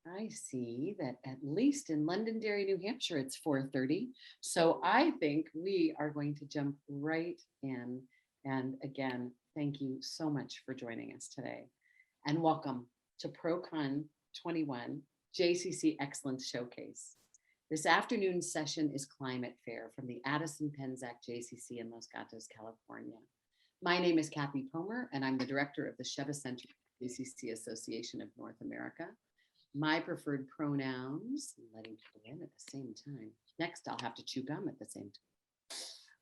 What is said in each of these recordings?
I see that at least in Londonderry, New Hampshire, it's 4:30. So I think we are going to jump right in. And again, thank you so much for joining us today. And welcome to ProCon 21 JCC Excellence Showcase. This afternoon's session is Climate Fair from the Addison-Penzak JCC in Los Gatos, California. My name is Kathy Pomer, and I'm the director of the Sheva Center JCC Association of North America. My preferred pronouns, letting people in at the same time. Next, I'll have to chew gum at the same time.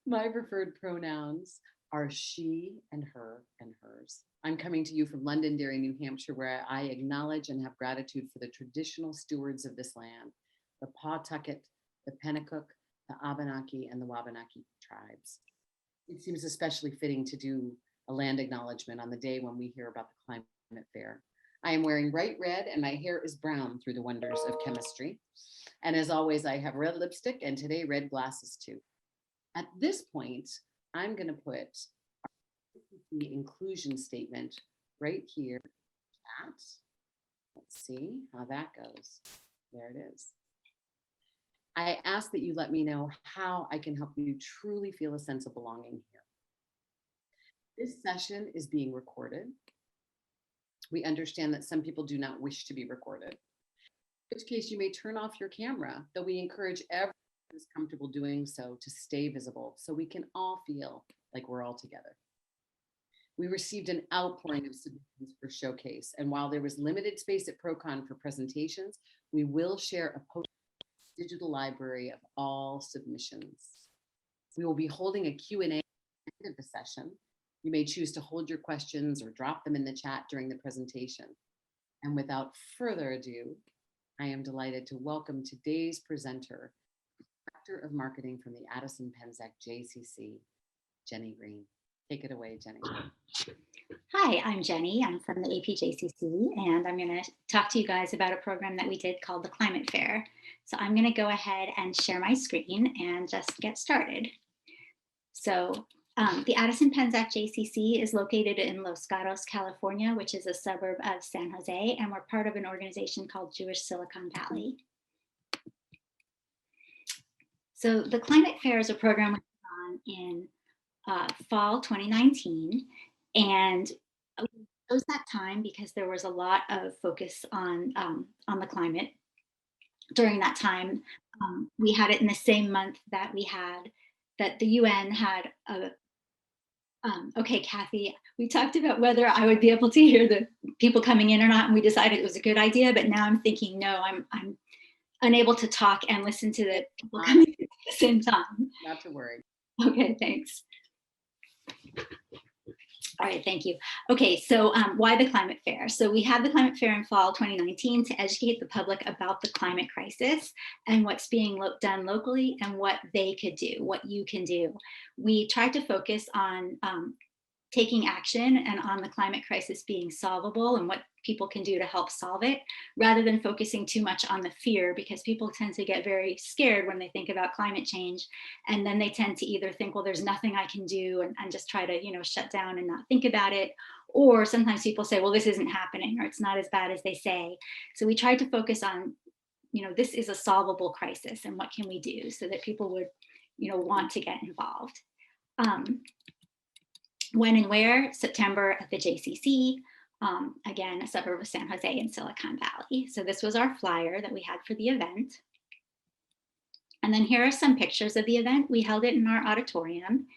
My preferred pronouns are she and her and hers. I'm coming to you from Londonderry, New Hampshire, where I acknowledge and have gratitude for the traditional stewards of this land, the Pawtucket, the Pennacook, the Abenaki, and the Wabanaki tribes. It seems especially fitting to do a land acknowledgement on the day when we hear about the climate fair. I am wearing bright red and my hair is brown through the wonders of chemistry. And as always, I have red lipstick and today red glasses too. At this point, I'm going to put the inclusion statement right here. Let's see how that goes. There it is. I ask that you let me know how I can help you truly feel a sense of belonging here. This session is being recorded. We understand that some people do not wish to be recorded, in which case you may turn off your camera, though we encourage everyone who is comfortable doing so to stay visible so we can all feel like we're all together. We received an outpouring of submissions for Showcase, and while there was limited space at ProCon for presentations, we will share a digital library of all submissions. We will be holding a Q&A at the end of the session. You may choose to hold your questions or drop them in the chat during the presentation. And without further ado, I am delighted to welcome today's presenter, Director of Marketing from the Addison-Penzak JCC, Jenny Green. Take it away, Jenny. Hi, I'm Jenny. I'm from the APJCC, and I'm going to talk to you guys about a program that we did called the Climate Fair. So I'm going to go ahead and share my screen and just get started. So the Addison-Penzak JCC is located in Los Gatos, California, which is a suburb of San Jose, and we're part of an organization called Jewish Silicon Valley. So the Climate Fair is a program we put on in fall 2019, and we chose that time because there was a lot of focus on the climate during that time. We had it in the same month that the UN had a okay, Kathy, we talked about whether I would be able to hear the people coming in or not, and we decided it was a good idea, but now I'm thinking, no, I'm unable to talk and listen to the people coming in at the same time. Not to worry. Okay, thanks. All right, thank you. Okay, so why the Climate Fair? So we had the Climate Fair in fall 2019 to educate the public about the climate crisis and what's being done locally and what they could do, what you can do. We tried to focus on taking action and on the climate crisis being solvable and what people can do to help solve it, rather than focusing too much on the fear, because people tend to get very scared when they think about climate change. And then they tend to either think, well, there's nothing I can do, and just try to, shut down and not think about it. Or sometimes people say, well, this isn't happening, or it's not as bad as they say. So we tried to focus on, this is a solvable crisis, and what can we do so that people would, want to get involved. When and where? September at the JCC, again, a suburb of San Jose in Silicon Valley. So this was our flyer that we had for the event. And then here are some pictures of the event. We held it in our auditorium,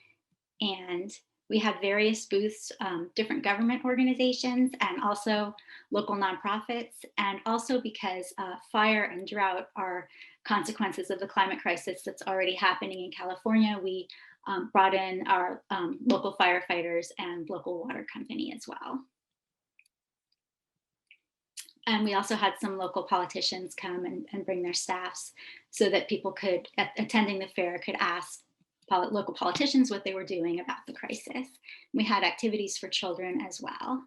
and we had various booths, different government organizations, and also local nonprofits. And also because fire and drought are consequences of the climate crisis that's already happening in California, we brought in our local firefighters and local water company as well. And we also had some local politicians come and bring their staffs so that people could, attending the fair, could ask local politicians what they were doing about the crisis. We had activities for children as well.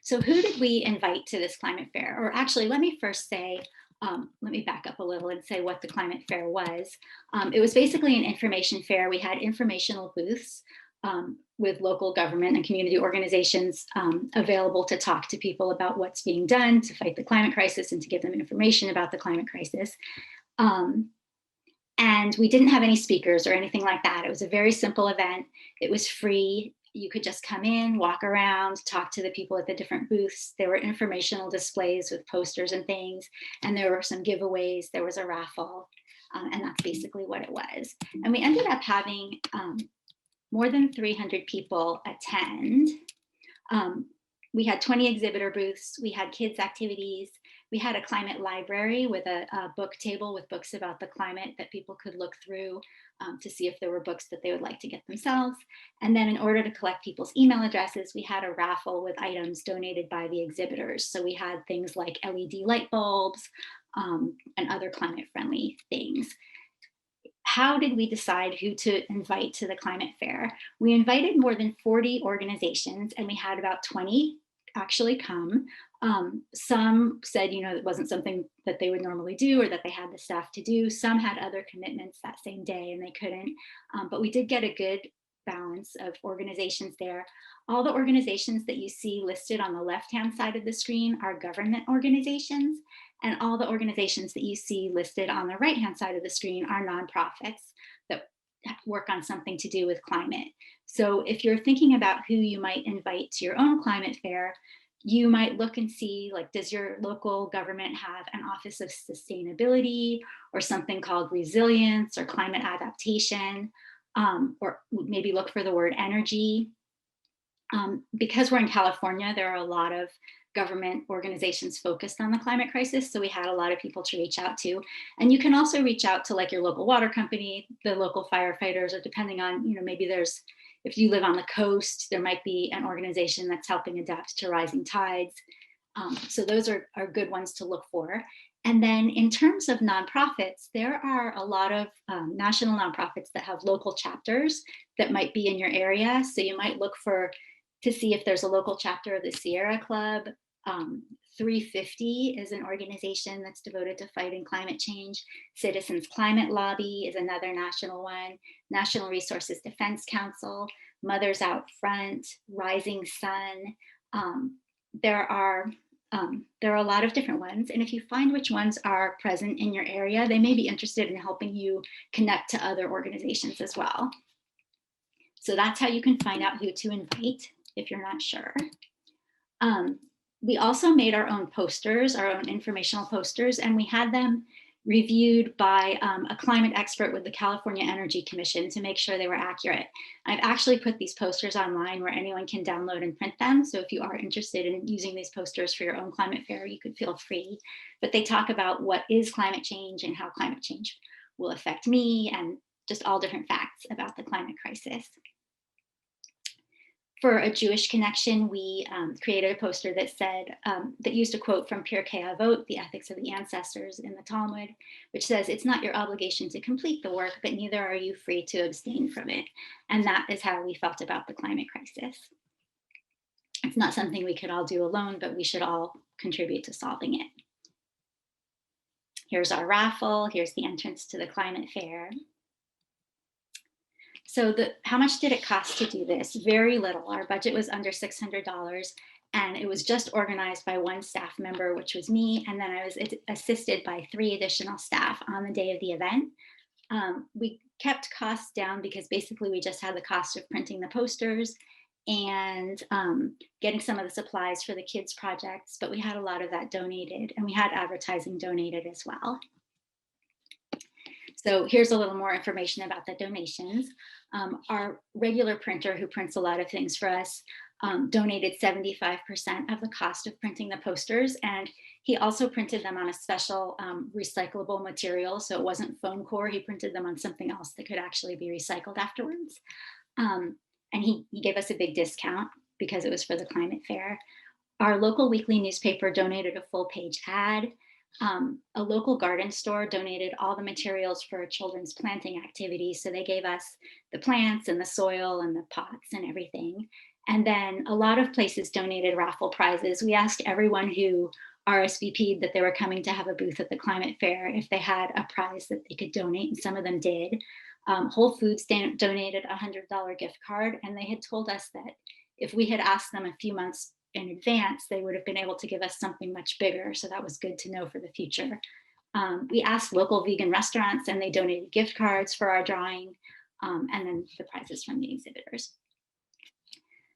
So who did we invite to this climate fair? Or actually, let me first say, let me back up a little and say what the climate fair was. It was basically an information fair. We had informational booths with local government and community organizations available to talk to people about what's being done to fight the climate crisis and to give them information about the climate crisis. And we didn't have any speakers or anything like that. It was a very simple event. It was free. You could just come in, walk around, talk to the people at the different booths. There were informational displays with posters and things, and there were some giveaways. There was a raffle, and that's basically what it was. And we ended up having more than 300 people attend. We had 20 exhibitor booths. We had kids' activities. We had a climate library with a book table with books about the climate that people could look through to see if there were books that they would like to get themselves. And then in order to collect people's email addresses, we had a raffle with items donated by the exhibitors. So we had things like LED light bulbs and other climate-friendly things. How did we decide who to invite to the climate fair? We invited more than 40 organizations, and we had about 20 actually come. Some said, it wasn't something that they would normally do or that they had the staff to do. Some had other commitments that same day and they couldn't. But we did get a good balance of organizations there. All the organizations that you see listed on the left-hand side of the screen are government organizations, and all the organizations that you see listed on the right-hand side of the screen are nonprofits that work on something to do with climate. So if you're thinking about who you might invite to your own climate fair, you might look and see, like, does your local government have an Office of Sustainability or something called resilience or climate adaptation? Or maybe look for the word energy. Because we're in California, there are a lot of government organizations focused on the climate crisis. So we had a lot of people to reach out to. And you can also reach out to like your local water company, the local firefighters, or depending on, maybe there's, if you live on the coast, there might be an organization that's helping adapt to rising tides. So those are good ones to look for. And then in terms of nonprofits, there are a lot of national nonprofits that have local chapters that might be in your area. So you might look to see if there's a local chapter of the Sierra Club. 350 is an organization that's devoted to fighting climate change. Citizens Climate Lobby is another national one. National Resources Defense Council, Mothers Out Front, Rising Sun. There are a lot of different ones. And if you find which ones are present in your area, they may be interested in helping you connect to other organizations as well. So that's how you can find out who to invite if you're not sure. We also made our own posters, our own informational posters, and we had them reviewed by a climate expert with the California Energy Commission to make sure they were accurate. I've actually put these posters online where anyone can download and print them. So if you are interested in using these posters for your own climate fair, you could feel free. But they talk about what is climate change and how climate change will affect me, and just all different facts about the climate crisis. For a Jewish connection, we created a poster that said, that used a quote from Pirkei Avot, the ethics of the ancestors in the Talmud, which says, "It's not your obligation to complete the work, but neither are you free to abstain from it." And that is how we felt about the climate crisis. It's not something we could all do alone, but we should all contribute to solving it. Here's our raffle. Here's the entrance to the climate fair. So how much did it cost to do this? Very little. Our budget was under $600, and it was just organized by one staff member, which was me, and then I was assisted by 3 additional staff on the day of the event. We kept costs down because basically we just had the cost of printing the posters and getting some of the supplies for the kids' projects, but we had a lot of that donated, and we had advertising donated as well. So here's a little more information about the donations. Our regular printer, who prints a lot of things for us, donated 75% of the cost of printing the posters, and he also printed them on a special recyclable material. So it wasn't foam core, he printed them on something else that could actually be recycled afterwards. And he gave us a big discount because it was for the climate fair. Our local weekly newspaper donated a full-page ad. A local garden store donated all the materials for a children's planting activity. So they gave us the plants and the soil and the pots and everything. And then a lot of places donated raffle prizes. We asked everyone who RSVP'd that they were coming to have a booth at the climate fair if they had a prize that they could donate, and some of them did. Whole Foods donated a $100 gift card, and they had told us that if we had asked them a few months in advance, they would have been able to give us something much bigger. So that was good to know for the future. We asked local vegan restaurants, and they donated gift cards for our drawing, and then the prizes from the exhibitors.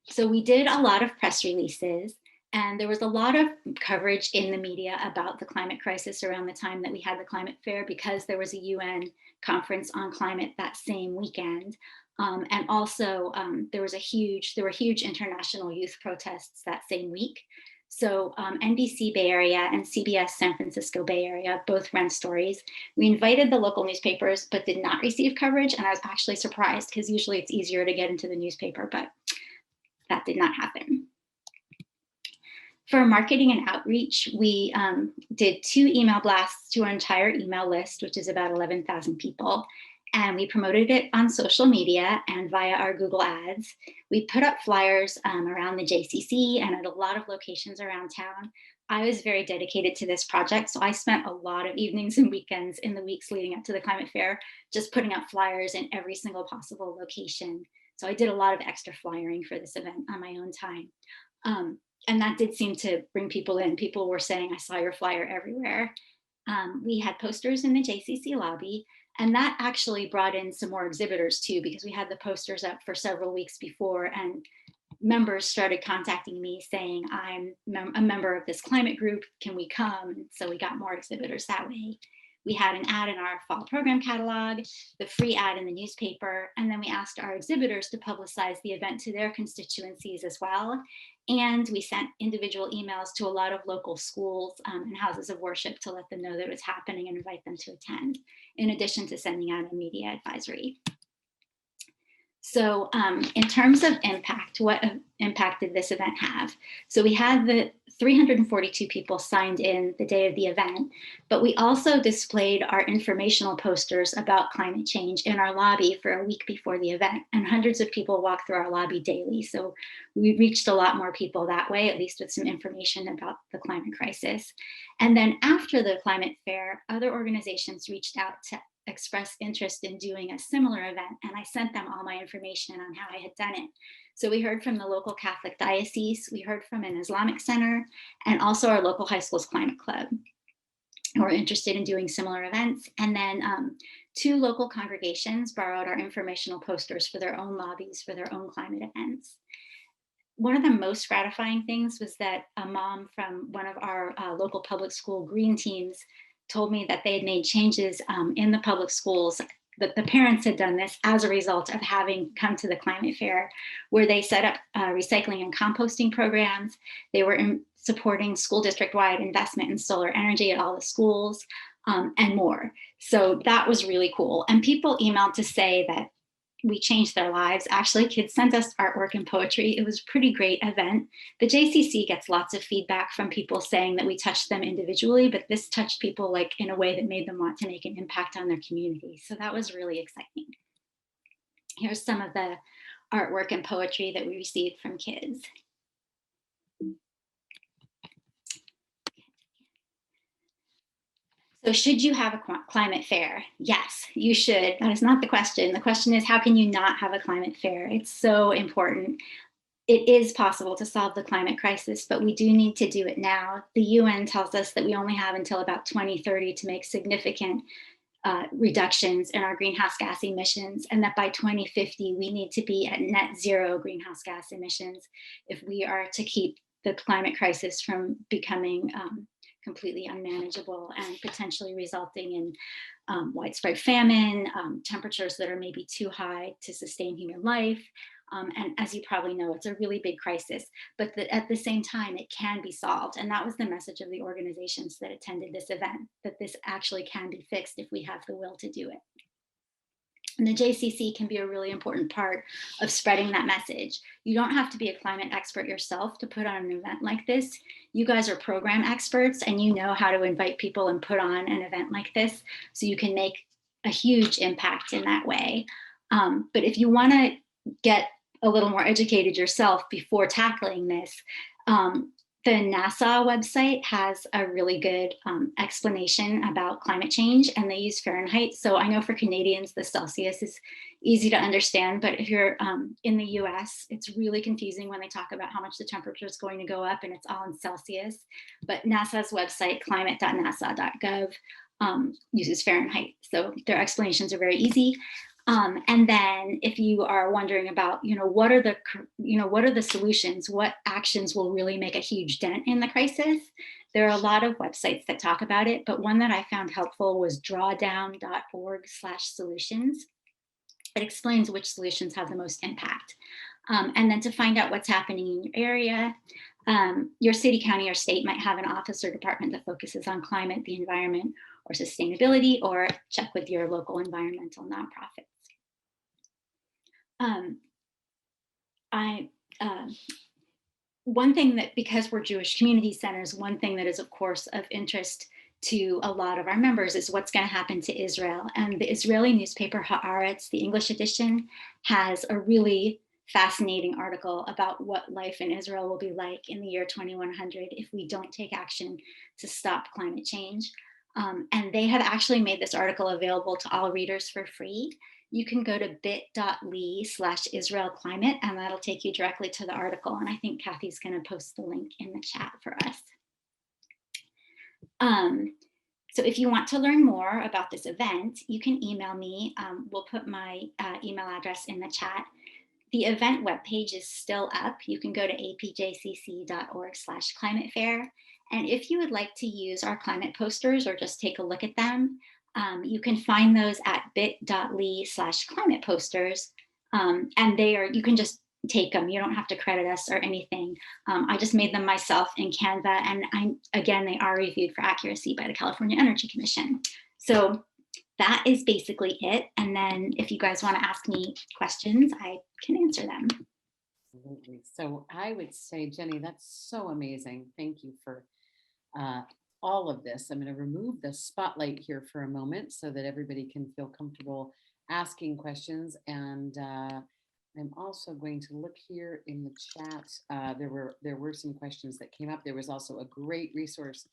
So we did a lot of press releases, and there was a lot of coverage in the media about the climate crisis around the time that we had the climate fair, because there was a UN conference on climate that same weekend. And also there were huge international youth protests that same week. So NBC Bay Area and CBS San Francisco Bay Area both ran stories. We invited the local newspapers, but did not receive coverage. And I was actually surprised, because usually it's easier to get into the newspaper, but that did not happen. For marketing and outreach, we did 2 email blasts to our entire email list, which is about 11,000 people. And we promoted it on social media and via our Google Ads. We put up flyers around the JCC and at a lot of locations around town. I was very dedicated to this project, so I spent a lot of evenings and weekends in the weeks leading up to the climate fair just putting up flyers in every single possible location. So I did a lot of extra flyering for this event on my own time. And that did seem to bring people in. People were saying, I saw your flyer everywhere. We had posters in the JCC lobby, and that actually brought in some more exhibitors too, because we had the posters up for several weeks before, and members started contacting me saying, I'm a member of this climate group, can we come? And so we got more exhibitors that way. We had an ad in our fall program catalog, the free ad in the newspaper, and then we asked our exhibitors to publicize the event to their constituencies as well. And we sent individual emails to a lot of local schools and houses of worship to let them know that it was happening and invite them to attend, in addition to sending out a media advisory. So in terms of impact, what impact did this event have? So we had the 342 people signed in the day of the event, but we also displayed our informational posters about climate change in our lobby for a week before the event, and hundreds of people walk through our lobby daily. So we reached a lot more people that way, at least with some information about the climate crisis. And then after the climate fair, other organizations reached out to express interest in doing a similar event, and I sent them all my information on how I had done it. So we heard from the local Catholic diocese, we heard from an Islamic center, and also our local high school's climate club, who are interested in doing similar events. And then 2 local congregations borrowed our informational posters for their own lobbies for their own climate events. One of the most gratifying things was that a mom from one of our local public school green teams told me that they had made changes in the public schools, that the parents had done this as a result of having come to the climate fair, where they set up recycling and composting programs. They were supporting school district-wide investment in solar energy at all the schools, and more. So that was really cool. And people emailed to say that we changed their lives. Actually, kids sent us artwork and poetry. It was a pretty great event. The JCC gets lots of feedback from people saying that we touched them individually, but this touched people like in a way that made them want to make an impact on their community. So that was really exciting. Here's some of the artwork and poetry that we received from kids. So should you have a climate fair? Yes, you should. That is not the question. The question is, how can you not have a climate fair? It's so important. It is possible to solve the climate crisis, but we do need to do it now. The UN tells us that we only have until about 2030 to make significant reductions in our greenhouse gas emissions, and that by 2050, we need to be at net zero greenhouse gas emissions if we are to keep the climate crisis from becoming completely unmanageable and potentially resulting in widespread famine, temperatures that are maybe too high to sustain human life. And as you probably know, it's a really big crisis, but at the same time, it can be solved. And that was the message of the organizations that attended this event, that this actually can be fixed if we have the will to do it. And the JCC can be a really important part of spreading that message. You don't have to be a climate expert yourself to put on an event like this. You guys are program experts and you know how to invite people and put on an event like this, so you can make a huge impact in that way. But if you want to get a little more educated yourself before tackling this, The NASA website has a really good explanation about climate change, and they use Fahrenheit. So I know for Canadians, the Celsius is easy to understand, but if you're in the US, it's really confusing when they talk about how much the temperature is going to go up, and it's all in Celsius. But NASA's website, climate.nasa.gov, uses Fahrenheit. So their explanations are very easy. And then if you are wondering about, what are the solutions, what actions will really make a huge dent in the crisis? There are a lot of websites that talk about it, but one that I found helpful was drawdown.org/solutions. It explains which solutions have the most impact. And then to find out what's happening in your area, your city, county, or state might have an office or department that focuses on climate, the environment, or sustainability, or check with your local environmental nonprofits. One thing that, because we're Jewish community centers, one thing that is of course of interest to a lot of our members is what's going to happen to Israel. And the Israeli newspaper Haaretz, the English edition, has a really fascinating article about what life in Israel will be like in the year 2100 if we don't take action to stop climate change. And they have actually made this article available to all readers for free. You can go to bit.ly/Israel climate, and that'll take you directly to the article. And I think Kathy's going to post the link in the chat for us. So if you want to learn more about this event, you can email me. We'll put my email address in the chat. The event webpage is still up. You can go to apjcc.org/climate fair. And if you would like to use our climate posters or just take a look at them, you can find those at bit.ly/climate posters. And you can just take them. You don't have to credit us or anything. I just made them myself in Canva. And again, they are reviewed for accuracy by the California Energy Commission. So that is basically it. And then if you guys want to ask me questions, I can answer them. Absolutely. So I would say, Jenny, that's so amazing. Thank you for all of this. I'm going to remove the spotlight here for a moment so that everybody can feel comfortable asking questions. And I'm also going to look here in the chat. There were some questions that came up. There was also a great resource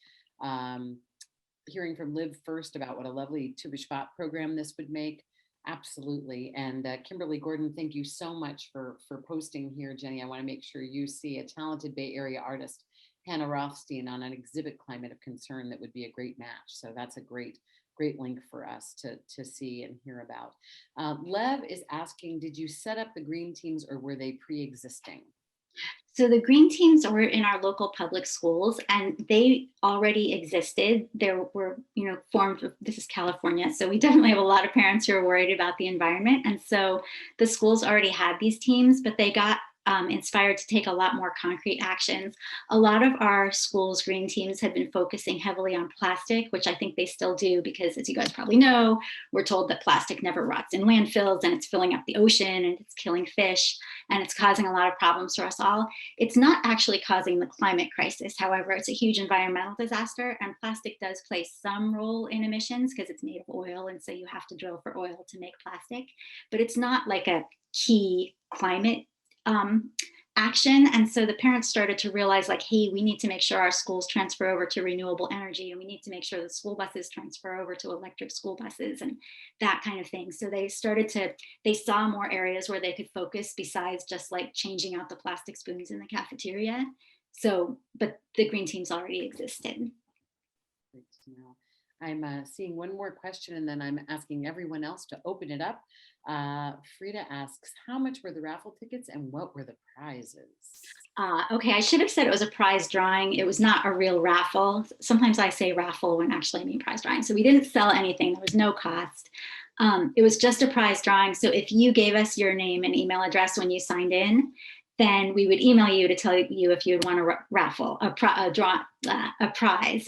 hearing from Live First about what a lovely Tu B'Shvat program this would make. Absolutely. And Kimberly Gordon, thank you so much for posting here, Jenny. I want to make sure you see a talented Bay Area artist, Hannah Rothstein, on an exhibit, Climate of Concern, that would be a great match. So that's a great link for us to see and hear about. Lev is asking, did you set up the green teams or were they pre-existing? So the green teams were in our local public schools and they already existed. There were, formed, this is California, so we definitely have a lot of parents who are worried about the environment. And so the schools already had these teams, but they got inspired to take a lot more concrete actions. A lot of our schools' green teams had been focusing heavily on plastic, which I think they still do because, as you guys probably know, we're told that plastic never rots in landfills and it's filling up the ocean and it's killing fish and it's causing a lot of problems for us all. It's not actually causing the climate crisis. However, it's a huge environmental disaster, and plastic does play some role in emissions because it's made of oil, and so you have to drill for oil to make plastic, but it's not like a key climate action. And so the parents started to realize, like, hey, we need to make sure our schools transfer over to renewable energy, and we need to make sure the school buses transfer over to electric school buses and that kind of thing. So they saw more areas where they could focus besides just like changing out the plastic spoons in the cafeteria. So, but the green teams already existed. Great to know. I'm seeing one more question, and then I'm asking everyone else to open it up. Frida asks, how much were the raffle tickets and what were the prizes? Okay, I should have said it was a prize drawing. It was not a real raffle. Sometimes I say raffle when actually I mean prize drawing. So we didn't sell anything. There was no cost. It was just a prize drawing. So if you gave us your name and email address when you signed in, then we would email you to tell you if you would want to raffle a prize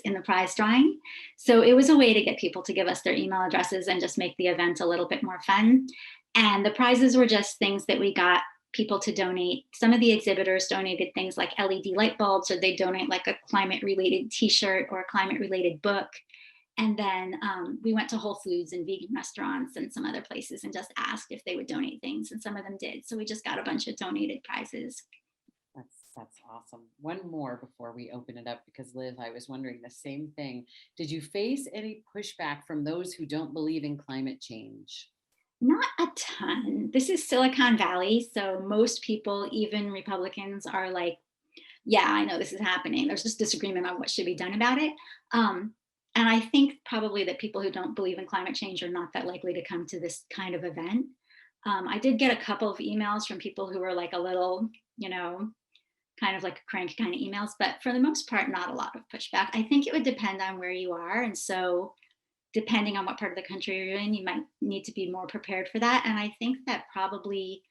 in the prize drawing. So it was a way to get people to give us their email addresses and just make the event a little bit more fun. And the prizes were just things that we got people to donate. Some of the exhibitors donated things like LED light bulbs, or they donate like a climate related t-shirt or a climate related book. And then we went to Whole Foods and vegan restaurants and some other places and just asked if they would donate things, and some of them did. So we just got a bunch of donated prizes. That's awesome. One more before we open it up, because Liz, I was wondering the same thing. Did you face any pushback from those who don't believe in climate change? Not a ton. This is Silicon Valley, so most people, even Republicans, are like, yeah, I know this is happening. There's just disagreement on what should be done about it. And I think probably that people who don't believe in climate change are not that likely to come to this kind of event. I did get a couple of emails from people who were like a little, you know, kind of like crank kind of emails, but for the most part, not a lot of pushback. I think it would depend on where you are. And so, depending on what part of the country you're in, you might need to be more prepared for that. And I think that probably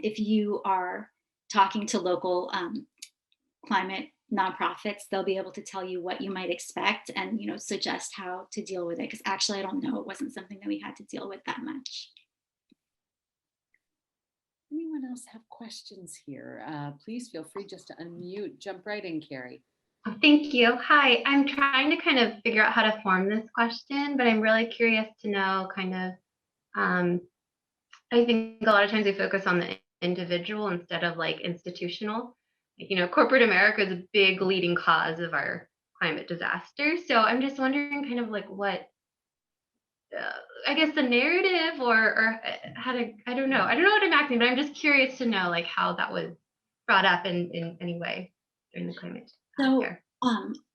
if you are talking to local climate nonprofits, they'll be able to tell you what you might expect and, suggest how to deal with it. Because actually, I don't know, it wasn't something that we had to deal with that much. Anyone else have questions here? Please feel free just to unmute. Jump right in, Carrie. Oh, thank you. Hi, I'm trying to kind of figure out how to form this question, but I'm really curious to know kind of, I think a lot of times we focus on the individual instead of like institutional. Corporate America is a big leading cause of our climate disaster. So I'm just wondering kind of like what, I guess the narrative or how to, I don't know what I'm asking, but I'm just curious to know like how that was brought up in any way during the climate So, scare.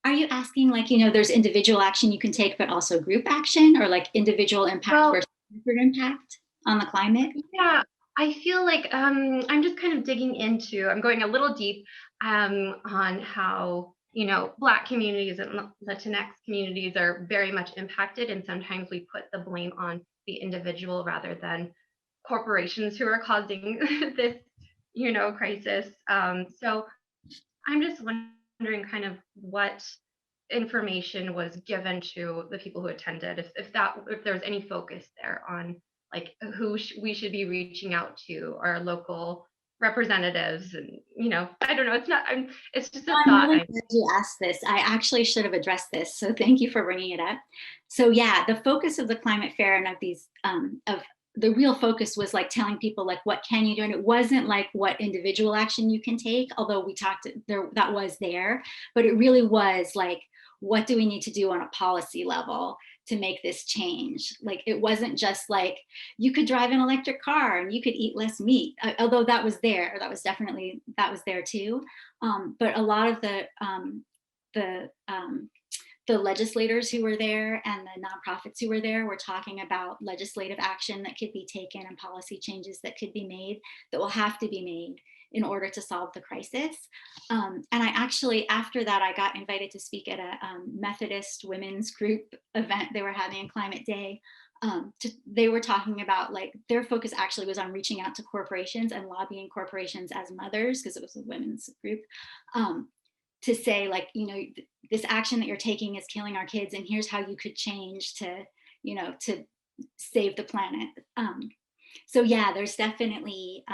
are you asking like, there's individual action you can take, but also group action, or like individual impact Well, versus corporate impact on the climate? yeah, I feel like I'm just kind of I'm going a little deep on how, Black communities and Latinx communities are very much impacted. And sometimes we put the blame on the individual rather than corporations who are causing this, crisis. So I'm just wondering kind of what information was given to the people who attended, if there was any focus there on like who we should be reaching out to, our local representatives, and I don't know. It's just a I'm thought. really glad you asked this. I actually should have addressed this, so thank you for bringing it up. So yeah, the focus of the climate fair and of these of the real focus was like telling people like what can you do, and it wasn't like what individual action you can take, although we talked there, that was there, but it really was like what do we need to do on a policy level to make this change. Like it wasn't just like you could drive an electric car and you could eat less meat, although that was there, that was there too. But a lot of the the legislators who were there and the nonprofits who were there were talking about legislative action that could be taken and policy changes that could be made, that will have to be made in order to solve the crisis. And I actually, after that, I got invited to speak at a Methodist women's group event they were having on Climate Day. They were talking about like their focus actually was on reaching out to corporations and lobbying corporations as mothers, because it was a women's group, to say like, this action that you're taking is killing our kids, and here's how you could change to, to save the planet. So yeah, there's definitely,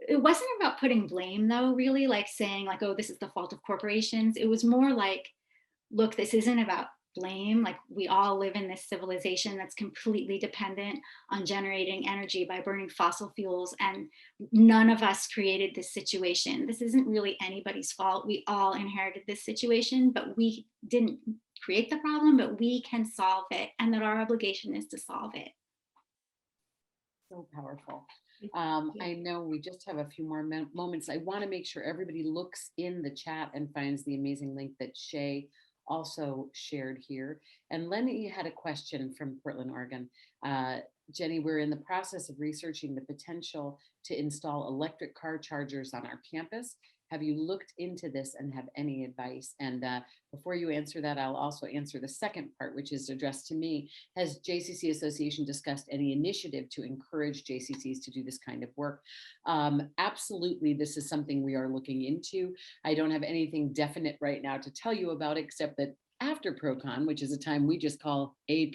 it wasn't about putting blame though, really, like saying like, oh, this is the fault of corporations. It was more like, look, this isn't about blame. Like we all live in this civilization that's completely dependent on generating energy by burning fossil fuels, and none of us created this situation. This isn't really anybody's fault. We all inherited this situation, but we didn't create the problem, but we can solve it, and that our obligation is to solve it. So powerful. I know we just have a few more moments. I want to make sure everybody looks in the chat and finds the amazing link that Shay also shared here. And Lenny had a question from Portland, Oregon. Jenny, we're in the process of researching the potential to install electric car chargers on our campus. Have you looked into this and have any advice? And before you answer that, I'll also answer the second part, which is addressed to me. Has JCC Association discussed any initiative to encourage JCCs to do this kind of work? Absolutely, this is something we are looking into. I don't have anything definite right now to tell you about, except that after ProCon, which is a time we just call AP,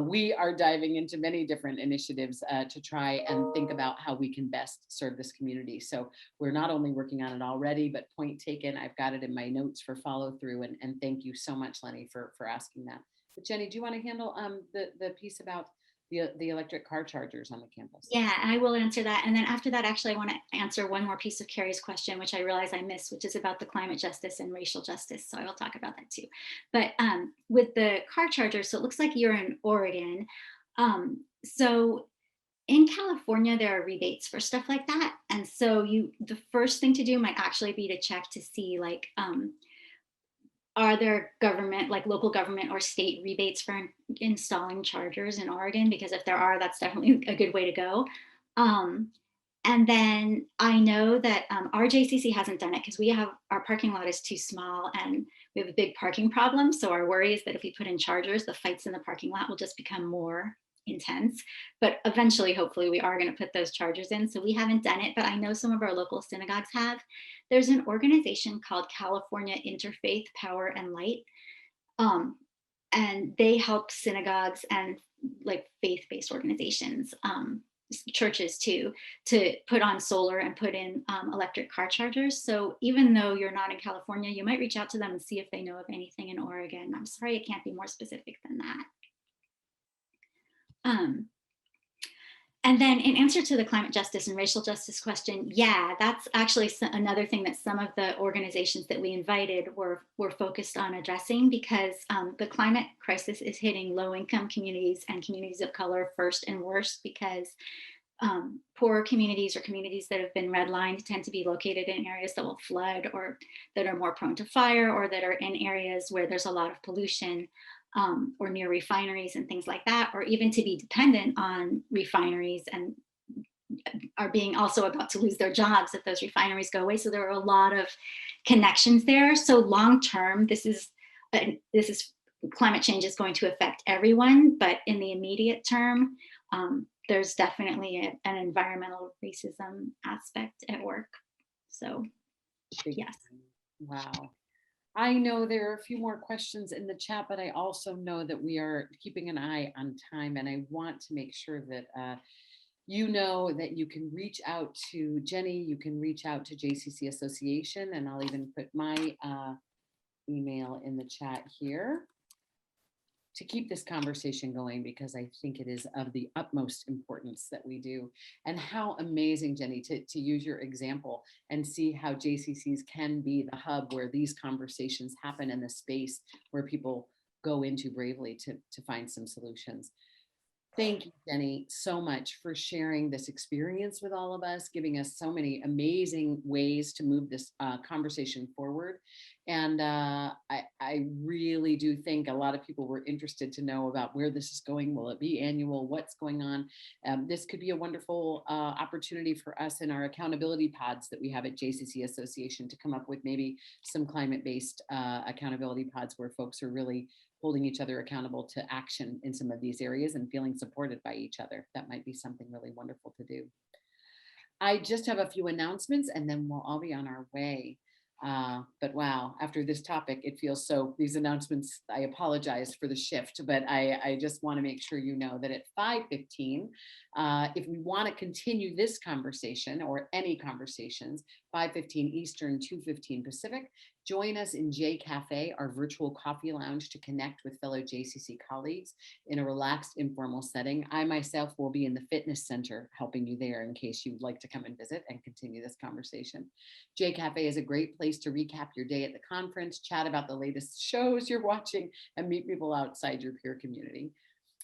we are diving into many different initiatives to try and think about how we can best serve this community. So we're not only working on it already, but point taken, I've got it in my notes for follow through. And thank you so much, Lenny, for asking that. But Jenny, do you want to handle the piece about the electric car chargers on the campus. Yeah, I will answer that. And then after that, actually, I want to answer one more piece of Carrie's question, which I realize I missed, which is about the climate justice and racial justice. So I will talk about that too. But with the car chargers, so it looks like you're in Oregon. So in California, there are rebates for stuff like that. And so the first thing to do might actually be to check to see like, are there government, like local government or state rebates for installing chargers in Oregon? Because if there are, that's definitely a good way to go. And then I know that our JCC hasn't done it because our parking lot is too small and we have a big parking problem. So our worry is that if we put in chargers, the fights in the parking lot will just become more intense. But eventually, hopefully, we are going to put those chargers in. So we haven't done it, but I know some of our local synagogues have. There's an organization called California Interfaith Power and Light. And they help synagogues and like faith-based organizations, churches too, to put on solar and put in electric car chargers. So even though you're not in California, you might reach out to them and see if they know of anything in Oregon. I'm sorry, I can't be more specific than that. And then in answer to the climate justice and racial justice question, yeah, that's actually another thing that some of the organizations that we invited were focused on addressing, because the climate crisis is hitting low-income communities and communities of color first and worst, because poor communities or communities that have been redlined tend to be located in areas that will flood or that are more prone to fire, or that are in areas where there's a lot of pollution. Or near refineries and things like that, or even to be dependent on refineries and are being also about to lose their jobs if those refineries go away. So there are a lot of connections there. So long term, this is climate change is going to affect everyone, but in the immediate term, there's definitely an environmental racism aspect at work. So yes. Wow. I know there are a few more questions in the chat, but I also know that we are keeping an eye on time, and I want to make sure that you know that you can reach out to Jenny, you can reach out to JCC Association, and I'll even put my email in the chat here to keep this conversation going, because I think it is of the utmost importance that we do. And how amazing, Jenny, to use your example and see how JCCs can be the hub where these conversations happen, and the space where people go into bravely to find some solutions. Thank you, Jenny, so much for sharing this experience with all of us, giving us so many amazing ways to move this conversation forward. And I really do think a lot of people were interested to know about where this is going. Will it be annual? What's going on? This could be a wonderful opportunity for us in our accountability pods that we have at JCC Association to come up with maybe some climate-based accountability pods where folks are really holding each other accountable to action in some of these areas and feeling supported by each other. That might be something really wonderful to do. I just have a few announcements and then we'll all be on our way. But wow, after this topic, it feels so, these announcements, I apologize for the shift, but I just want to make sure you know that at 5:15, if we want to continue this conversation or any conversations, 5:15 Eastern, 2:15 Pacific, join us in J Cafe, our virtual coffee lounge, to connect with fellow JCC colleagues in a relaxed, informal setting. I myself will be in the fitness center helping you there in case you'd like to come and visit and continue this conversation. J Cafe is a great place to recap your day at the conference, chat about the latest shows you're watching, and meet people outside your peer community.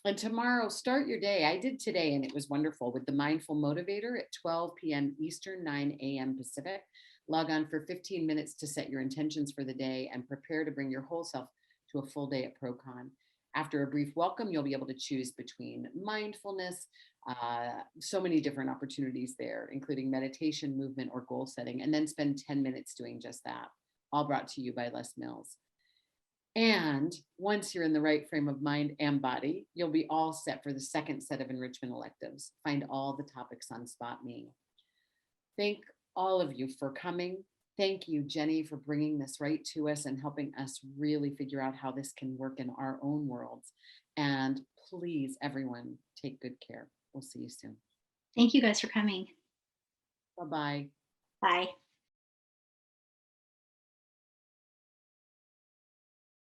And tomorrow, start your day. I did today, and it was wonderful, with the Mindful Motivator at 12 p.m. Eastern, 9 a.m. Pacific. Log on for 15 minutes to set your intentions for the day and prepare to bring your whole self to a full day at ProCon. After a brief welcome, you'll be able to choose between mindfulness, so many different opportunities there, including meditation, movement, or goal setting, and then spend 10 minutes doing just that, all brought to you by Les Mills. And once you're in the right frame of mind and body, you'll be all set for the second set of enrichment electives. Find all the topics on Spot Me. Thank all of you for coming. Thank you, Jenny, for bringing this right to us and helping us really figure out how this can work in our own worlds. And please, everyone, take good care. We'll see you soon. Thank you guys for coming. Bye-bye. Bye.